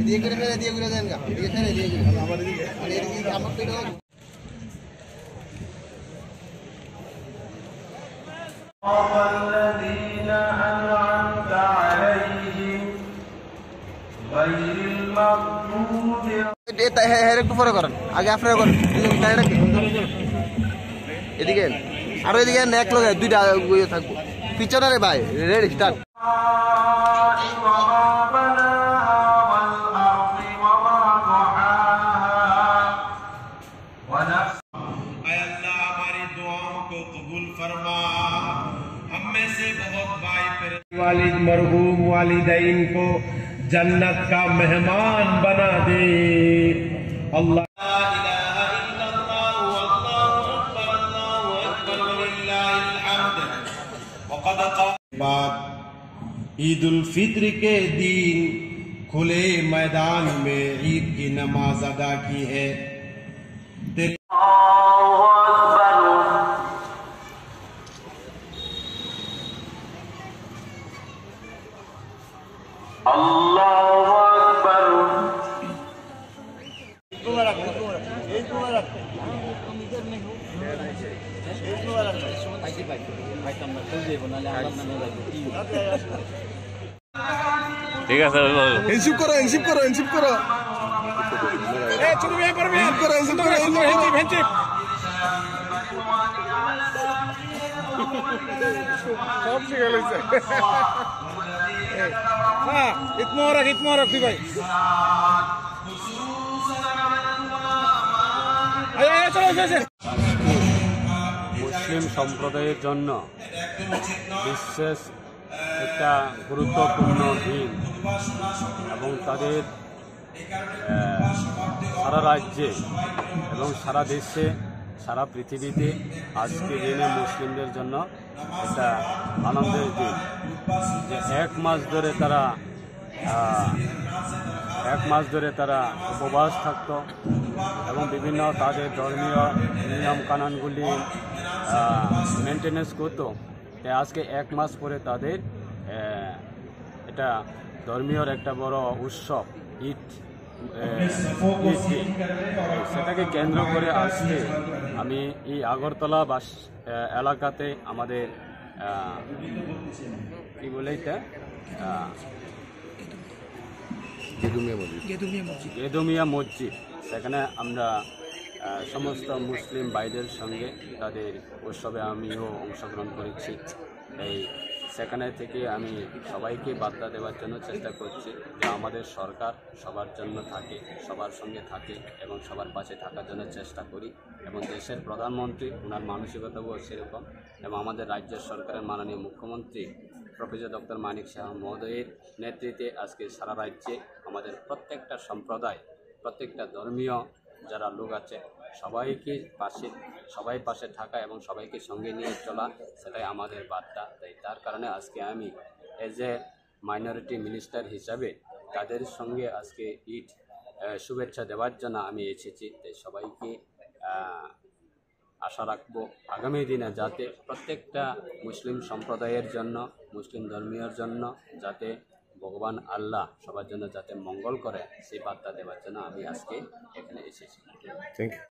দিয়ে করে ফেলে দিয়ে ঘুরে দেন গা দিয়ে ফেলে দিয়ে ঘুরে আবার এদিকে আর এদিকে আমার তো الذين أنعمت عليهم غير المغضوب এটা হের একটু পরে করেন আগে আপনারা করেন এদিকে আর এদিকে এক লগে দুইটা গুয়ে থাকবো পিছনে রে ভাই রেডি স্টার্ট वालिद मरहूम वालिदैन को जन्नत का मेहमान बना दे अल्लाह बाद ईद उल फित्र के दिन खुले मैदान में ईद की नमाज अदा की है अल्लाहु अकबर ঠিক আছে এনসিপ করো ए ছোট ভাই করবে এনসিপ করো হেনচিপ সব শিখে লইছে হ্যাঁ ইতমোরাক দি ভাই চলো মুসলিম সম্প্রদায়ের জন্য বিশেষ একটা গুরুত্বপূর্ণ দিন এবং তাদের সারা রাজ্যে এবং সারা দেশে সারা পৃথিবীতে আজকে দিনে মুসলিমদের জন্য একটা আনন্দের দিন যে এক মাস ধরে তারা উপবাস থাকত এবং বিভিন্ন তাদের ধর্মীয় নিয়ম কানুনগুলি মেনটেনেন্স করতো তাই আজকে এক মাস পরে তাদের এটা ধর্মীয় একটা বড় উৎসব ঈদ সেটাকে কেন্দ্র করে আজকে আমি এই আগরতলা এলাকাতে আমাদের কি বলে এটা গেদুমিয়া মসজিদ সেখানে আমরা সমস্ত মুসলিম ভাইদের সঙ্গে তাদের উৎসবে আমিও অংশগ্রহণ করেছি এই সেখানে থেকে আমি সবাইকে বার্তা দেওয়ার জন্য চেষ্টা করছি যে আমাদের সরকার সবার জন্য থাকে সবার সঙ্গে থাকে এবং সবার পাশে থাকার জন্য চেষ্টা করি এবং দেশের প্রধানমন্ত্রী ওনার মানসিকতাও সেরকম এবং আমাদের রাজ্যের সরকারের মাননীয় মুখ্যমন্ত্রী প্রফেসর ডক্টর মানিক সাহা মহোদয়ের নেতৃত্বে আজকে সারা রাজ্যে আমাদের প্রত্যেকটা সম্প্রদায় প্রত্যেকটা ধর্মীয় যারা লোক আছে সবাই পাশে থাকা এবং সবাইকে সঙ্গে নিয়ে চলা সেটাই আমাদের বার্তা তাই তার কারণে আজকে আমি এজ এ মাইনরিটি মিনিস্টার হিসাবে তাদের সঙ্গে আজকে ঈদ শুভেচ্ছা দেওয়ার জন্য আমি এসেছি তাই সবাইকে আশা রাখবো আগামী দিনে যাতে প্রত্যেকটা মুসলিম সম্প্রদায়ের জন্য মুসলিম ধর্মীয়র জন্য যাতে ভগবান আল্লাহ সবার জন্য যাতে মঙ্গল করে সেই বার্তা দেওয়ার জন্য আমি আজকে এখানে এসেছি। Thank you.